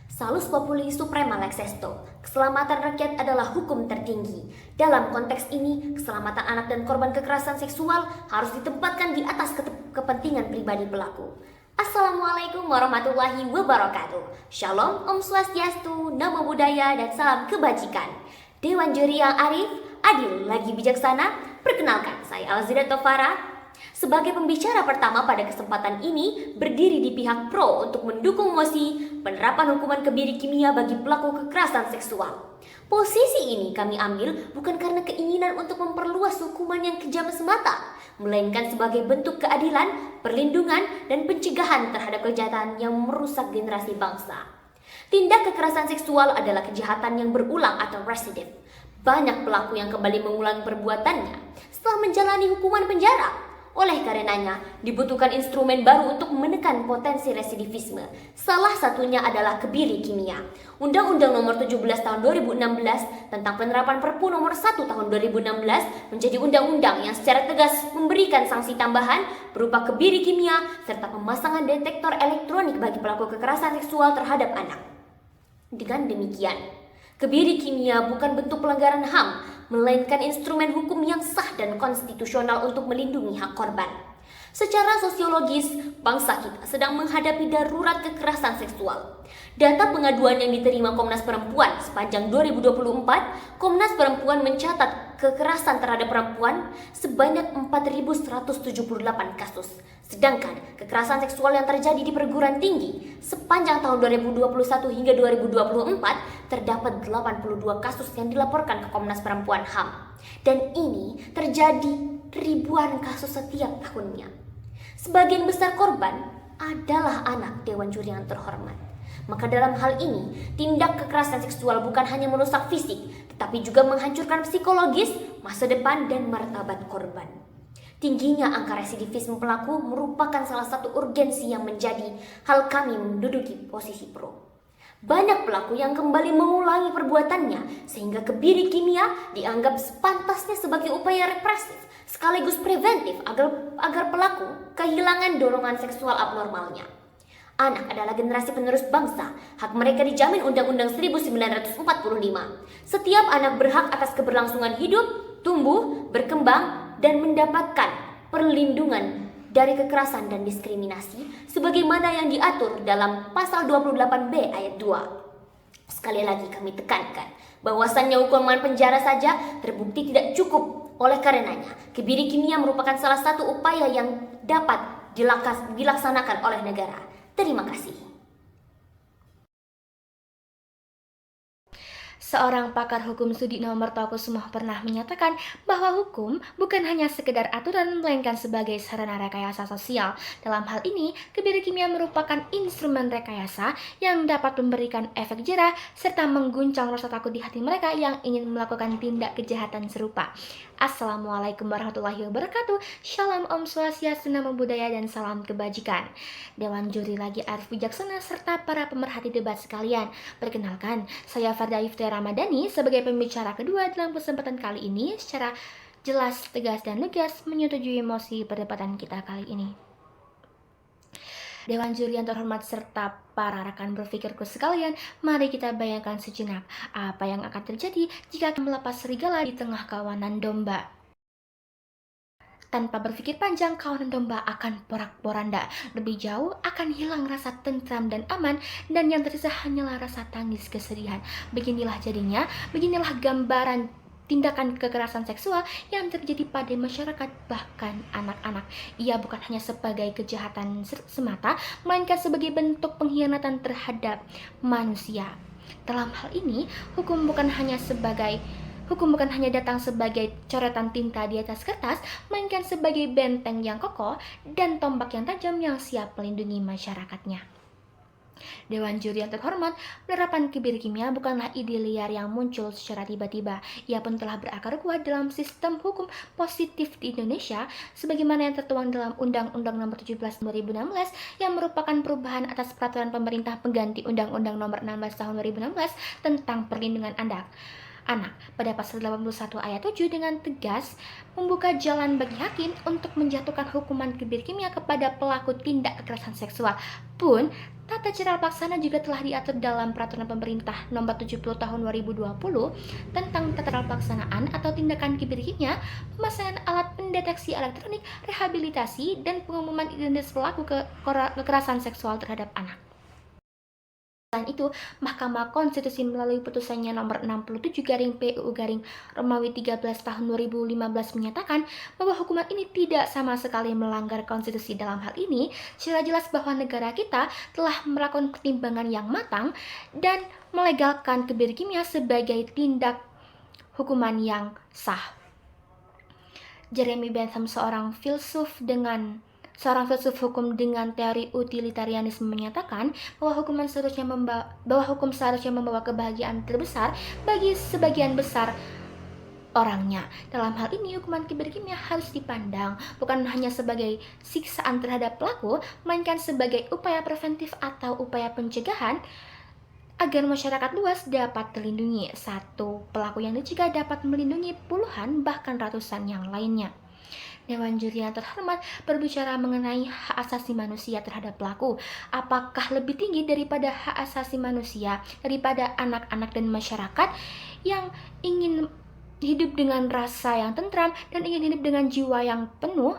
Salus populi suprema lex esto. Keselamatan rakyat adalah hukum tertinggi. Dalam konteks ini, keselamatan anak dan korban kekerasan seksual harus ditempatkan di atas kepentingan pribadi pelaku. Assalamualaikum warahmatullahi wabarakatuh. Shalom, Om Swastiastu, Namo Buddhaya, dan salam kebajikan. Dewan juri yang arif, adil, lagi bijaksana. Perkenalkan, saya Alzira Tofara. Sebagai pembicara pertama pada kesempatan ini, berdiri di pihak pro untuk mendukung mosi penerapan hukuman kebiri kimia bagi pelaku kekerasan seksual. Posisi ini kami ambil bukan karena keinginan untuk memperluas hukuman yang kejam semata, melainkan sebagai bentuk keadilan, perlindungan, dan pencegahan terhadap kejahatan yang merusak generasi bangsa. Tindak kekerasan seksual adalah kejahatan yang berulang atau residif. Banyak pelaku yang kembali mengulangi perbuatannya setelah menjalani hukuman penjara. Oleh karenanya, dibutuhkan instrumen baru untuk menekan potensi residivisme. Salah satunya adalah kebiri kimia. Undang-Undang Nomor 17 Tahun 2016 tentang penerapan Perpu Nomor 1 Tahun 2016 menjadi undang-undang yang secara tegas memberikan sanksi tambahan berupa kebiri kimia serta pemasangan detektor elektronik bagi pelaku kekerasan seksual terhadap anak. Dengan demikian, kebiri kimia bukan bentuk pelanggaran HAM, melainkan instrumen hukum yang sah dan konstitusional untuk melindungi hak korban. Secara sosiologis, bangsa kita sedang menghadapi darurat kekerasan seksual. Data pengaduan yang diterima Komnas Perempuan sepanjang 2024, Komnas Perempuan mencatat kekerasan terhadap perempuan sebanyak 4.178 kasus. Sedangkan kekerasan seksual yang terjadi di perguruan tinggi sepanjang tahun 2021 hingga 2024 terdapat 82 kasus yang dilaporkan ke Komnas Perempuan HAM. Dan ini terjadi ribuan kasus setiap tahunnya. Sebagian besar korban adalah anak Dewan Juri yang terhormat. Maka dalam hal ini, tindak kekerasan seksual bukan hanya merusak fisik, tetapi juga menghancurkan psikologis, masa depan, dan martabat korban. Tingginya angka residivisme pelaku merupakan salah satu urgensi yang menjadi hal kami menduduki posisi pro. Banyak pelaku yang kembali mengulangi perbuatannya sehingga kebiri kimia dianggap sepantasnya sebagai upaya represif sekaligus preventif agar pelaku kehilangan dorongan seksual abnormalnya. Anak adalah generasi penerus bangsa. Hak mereka dijamin Undang-Undang 1945. Setiap anak berhak atas keberlangsungan hidup, tumbuh, berkembang, dan mendapatkan perlindungan dari kekerasan dan diskriminasi sebagaimana yang diatur dalam pasal 28B ayat 2. Sekali lagi kami tekankan bahwasannya hukuman penjara saja terbukti tidak cukup. Oleh karenanya, kebiri kimia merupakan salah satu upaya yang dapat dilaksanakan oleh negara. Terima kasih. Seorang pakar hukum Sudikno Mertokusuma pernah menyatakan bahwa hukum bukan hanya sekedar aturan melainkan sebagai sarana rekayasa sosial. Dalam hal ini, kebiri kimia merupakan instrumen rekayasa yang dapat memberikan efek jerah serta mengguncang rasa takut di hati mereka yang ingin melakukan tindak kejahatan serupa. Assalamualaikum warahmatullahi wabarakatuh. Shalom, Om Swastiastu, Namo Buddhaya, dan salam kebajikan. Dewan juri lagi arif bijaksana serta para pemerhati debat sekalian. Perkenalkan, saya Farda Iftira Ramadhani sebagai pembicara kedua dalam kesempatan kali ini secara jelas, tegas, dan lugas menyetujui mosi perdebatan kita kali ini. Dewan juri yang terhormat serta para rekan berpikirku sekalian, mari kita bayangkan sejenak apa yang akan terjadi jika melepas serigala di tengah kawanan domba. Tanpa berpikir panjang, kawanan domba akan porak-poranda. Lebih jauh akan hilang rasa tentram dan aman, dan yang tersisa hanyalah rasa tangis kesedihan. Beginilah jadinya, beginilah gambaran tindakan kekerasan seksual yang terjadi pada masyarakat, bahkan anak-anak. Ia bukan hanya sebagai kejahatan semata, melainkan sebagai bentuk pengkhianatan terhadap manusia. Dalam hal ini, hukum bukan hanya datang sebagai coretan tinta di atas kertas, melainkan sebagai benteng yang kokoh dan tombak yang tajam yang siap melindungi masyarakatnya. Dewan juri yang terhormat, penerapan kebiri kimia bukanlah ide liar yang muncul secara tiba-tiba. Ia pun telah berakar kuat dalam sistem hukum positif di Indonesia, sebagaimana yang tertuang dalam Undang-Undang Nomor 17 2016 yang merupakan perubahan atas peraturan pemerintah pengganti Undang-Undang Nomor 16 Tahun 2016 tentang perlindungan anak. anak pada pasal 81 ayat 7 dengan tegas membuka jalan bagi hakim untuk menjatuhkan hukuman kebiri kimia kepada pelaku tindak kekerasan seksual. Pun, tata cara pelaksana juga telah diatur dalam Peraturan Pemerintah Nomor 70 Tahun 2020 tentang tata cara pelaksanaan atau tindakan kebiri kimia, pemasangan alat pendeteksi elektronik, rehabilitasi, dan pengumuman identitas pelaku kekerasan seksual terhadap anak. Selain itu, Mahkamah Konstitusi melalui putusannya nomor 67 garing PUU garing Romawi 13 tahun 2015 menyatakan bahwa hukuman ini tidak sama sekali melanggar konstitusi. Dalam hal ini, secara jelas bahwa negara kita telah melakukan pertimbangan yang matang dan melegalkan kebiri kimia sebagai tindak hukuman yang sah. Jeremy Bentham, seorang filsuf hukum dengan teori utilitarianisme, menyatakan bahwa hukum seharusnya membawa kebahagiaan terbesar bagi sebagian besar orangnya. Dalam hal ini, hukuman kebiri kimia harus dipandang bukan hanya sebagai siksaan terhadap pelaku, melainkan sebagai upaya preventif atau upaya pencegahan agar masyarakat luas dapat terlindungi. Satu pelaku yang dicegah dapat melindungi puluhan bahkan ratusan yang lainnya. Dewan Juri yang terhormat berbicara mengenai hak asasi manusia terhadap pelaku. Apakah lebih tinggi daripada hak asasi manusia daripada anak-anak dan masyarakat yang ingin hidup dengan rasa yang tentram dan ingin hidup dengan jiwa yang penuh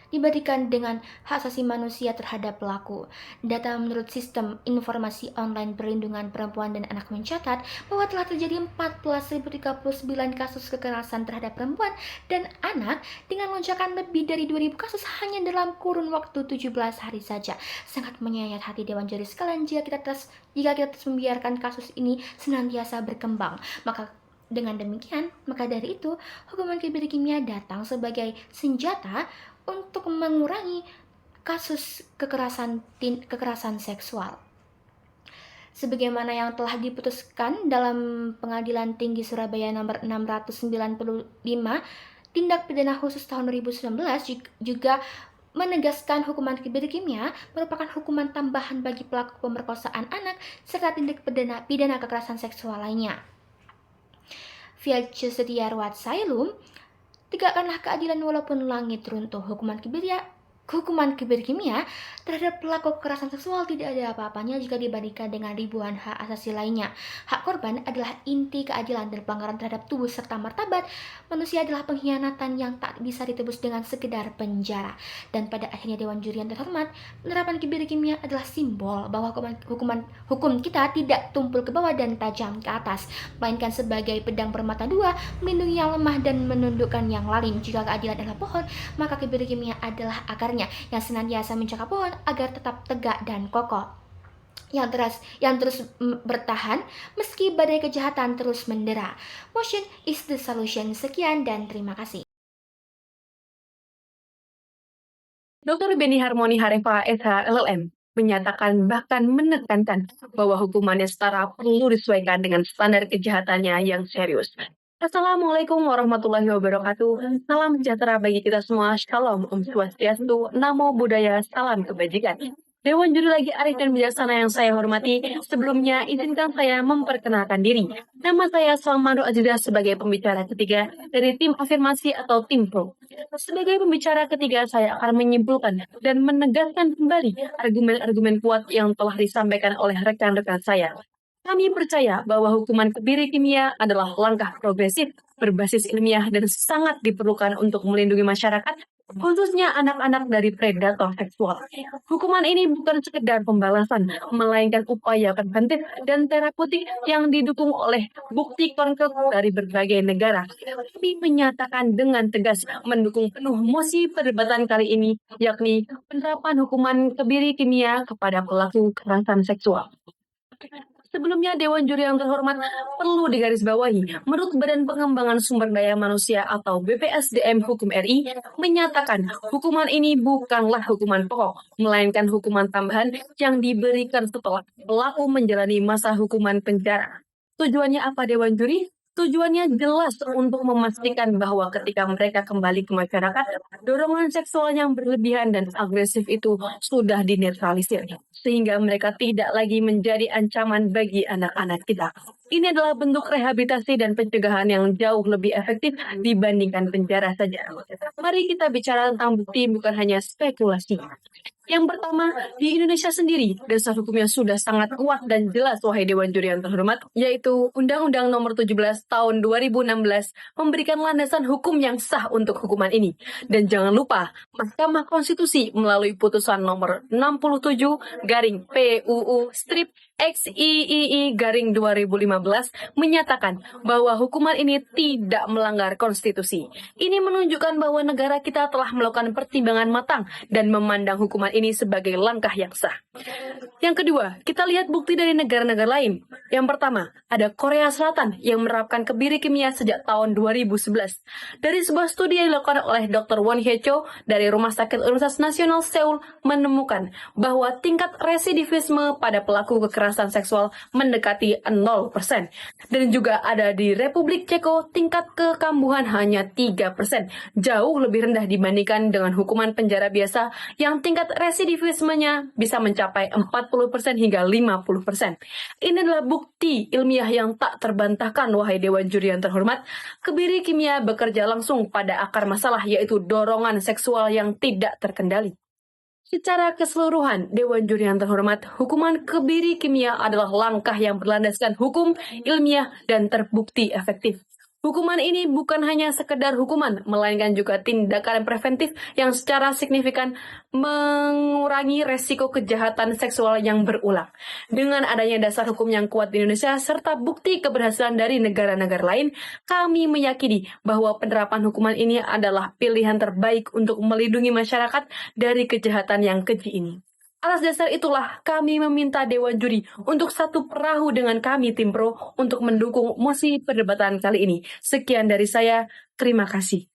dibandingkan dengan hak asasi manusia terhadap pelaku? Data menurut Sistem Informasi Online Perlindungan Perempuan dan Anak mencatat bahwa telah terjadi 14.039 kasus kekerasan terhadap perempuan dan anak dengan lonjakan lebih dari 2.000 kasus hanya dalam kurun waktu 17 hari saja. Sangat menyayat hati Dewan Juri sekalian jika kita terus membiarkan kasus ini senantiasa berkembang. Dengan demikian, maka dari itu, hukuman kebiri kimia datang sebagai senjata untuk mengurangi kasus kekerasan seksual. Sebagaimana yang telah diputuskan dalam Pengadilan Tinggi Surabaya nomor 695, tindak pidana khusus tahun 2019 juga menegaskan hukuman kebiri kimia merupakan hukuman tambahan bagi pelaku pemerkosaan anak serta tindak pidana kekerasan seksual lainnya. Vyache Setiarwat Sailum, tegakkanlah keadilan walaupun langit runtuh. Hukuman kebiri kimia terhadap pelaku kekerasan seksual tidak ada apa-apanya jika dibandingkan dengan ribuan hak asasi lainnya. Hak korban adalah inti keadilan dan pelanggaran terhadap tubuh serta martabat manusia adalah pengkhianatan yang tak bisa ditebus dengan sekedar penjara. Dan pada akhirnya Dewan Juri yang terhormat, penerapan kebiri kimia adalah simbol bahwa hukum kita tidak tumpul ke bawah dan tajam ke atas, melainkan sebagai pedang bermata dua, melindungi yang lemah dan menundukkan yang lain. Jika keadilan adalah pohon, maka kebiri kimia adalah akarnya yang senantiasa mencakap pohon agar tetap tegak dan kokoh, yang terus bertahan meski badai kejahatan terus mendera. Motion is the solution. Sekian dan terima kasih. Dr. Beni Harmoni Harefa SH LLM menyatakan bahkan menekankan bahwa hukumannya setara perlu disesuaikan dengan standar kejahatannya yang serius. Assalamualaikum warahmatullahi wabarakatuh. Salam sejahtera bagi kita semua. Shalom, Om Swastiastu, Namo Buddhaya, salam kebajikan. Dewan Juri lagi arif dan bijaksana yang saya hormati, sebelumnya izinkan saya memperkenalkan diri. Nama saya Salmando Aziza sebagai pembicara ketiga dari tim afirmasi atau tim pro. Sebagai pembicara ketiga, saya akan menyimpulkan dan menegaskan kembali argumen-argumen kuat yang telah disampaikan oleh rekan-rekan saya. Kami percaya bahwa hukuman kebiri kimia adalah langkah progresif, berbasis ilmiah, dan sangat diperlukan untuk melindungi masyarakat, khususnya anak-anak dari predator seksual. Hukuman ini bukan sekedar pembalasan, melainkan upaya preventif dan terapeutik yang didukung oleh bukti konkret dari berbagai negara. Kami menyatakan dengan tegas mendukung penuh mosi perdebatan kali ini, yakni penerapan hukuman kebiri kimia kepada pelaku kekerasan seksual. Sebelumnya, Dewan Juri yang terhormat perlu digarisbawahi, menurut Badan Pengembangan Sumber Daya Manusia atau BPSDM Hukum RI, menyatakan hukuman ini bukanlah hukuman pokok, melainkan hukuman tambahan yang diberikan setelah pelaku menjalani masa hukuman penjara. Tujuannya apa, Dewan Juri? Tujuannya jelas untuk memastikan bahwa ketika mereka kembali ke masyarakat, dorongan seksual yang berlebihan dan agresif itu sudah dinetralisir, sehingga mereka tidak lagi menjadi ancaman bagi anak-anak kita. Ini adalah bentuk rehabilitasi dan pencegahan yang jauh lebih efektif dibandingkan penjara saja. Mari kita bicara tentang bukti, bukan hanya spekulasi. Yang pertama, di Indonesia sendiri, dasar hukumnya sudah sangat kuat dan jelas, wahai Dewan Juri yang terhormat, yaitu Undang-Undang Nomor 17 Tahun 2016 memberikan landasan hukum yang sah untuk hukuman ini. Dan jangan lupa, Mahkamah Konstitusi melalui putusan nomor 67 garing PUU strip XIII garing 2015 menyatakan bahwa hukuman ini tidak melanggar konstitusi. Ini menunjukkan bahwa negara kita telah melakukan pertimbangan matang dan memandang hukuman ini sebagai langkah yang sah. Yang kedua, kita lihat bukti dari negara-negara lain. Yang pertama, ada Korea Selatan yang menerapkan kebiri kimia sejak tahun 2011. Dari sebuah studi yang dilakukan oleh Dr. Won Hye Cho dari Rumah Sakit Universitas Nasional Seoul menemukan bahwa tingkat residivisme pada pelaku kekerasan seksual mendekati 0%. Dan juga ada di Republik Ceko tingkat kekambuhan hanya 3%. Jauh lebih rendah dibandingkan dengan hukuman penjara biasa yang tingkat residivismenya bisa mencapai 40% hingga 50%. Ini adalah bukti ilmiah yang tak terbantahkan, wahai Dewan Juri yang terhormat. Kebiri kimia bekerja langsung pada akar masalah, yaitu dorongan seksual yang tidak terkendali. Secara keseluruhan, Dewan Juri yang terhormat, hukuman kebiri kimia adalah langkah yang berlandaskan hukum, ilmiah, dan terbukti efektif. Hukuman ini bukan hanya sekedar hukuman, melainkan juga tindakan preventif yang secara signifikan mengurangi resiko kejahatan seksual yang berulang. Dengan adanya dasar hukum yang kuat di Indonesia serta bukti keberhasilan dari negara-negara lain, kami meyakini bahwa penerapan hukuman ini adalah pilihan terbaik untuk melindungi masyarakat dari kejahatan yang keji ini. Atas dasar itulah kami meminta Dewan Juri untuk satu perahu dengan kami tim Pro untuk mendukung mosi perdebatan kali ini. Sekian dari saya, terima kasih.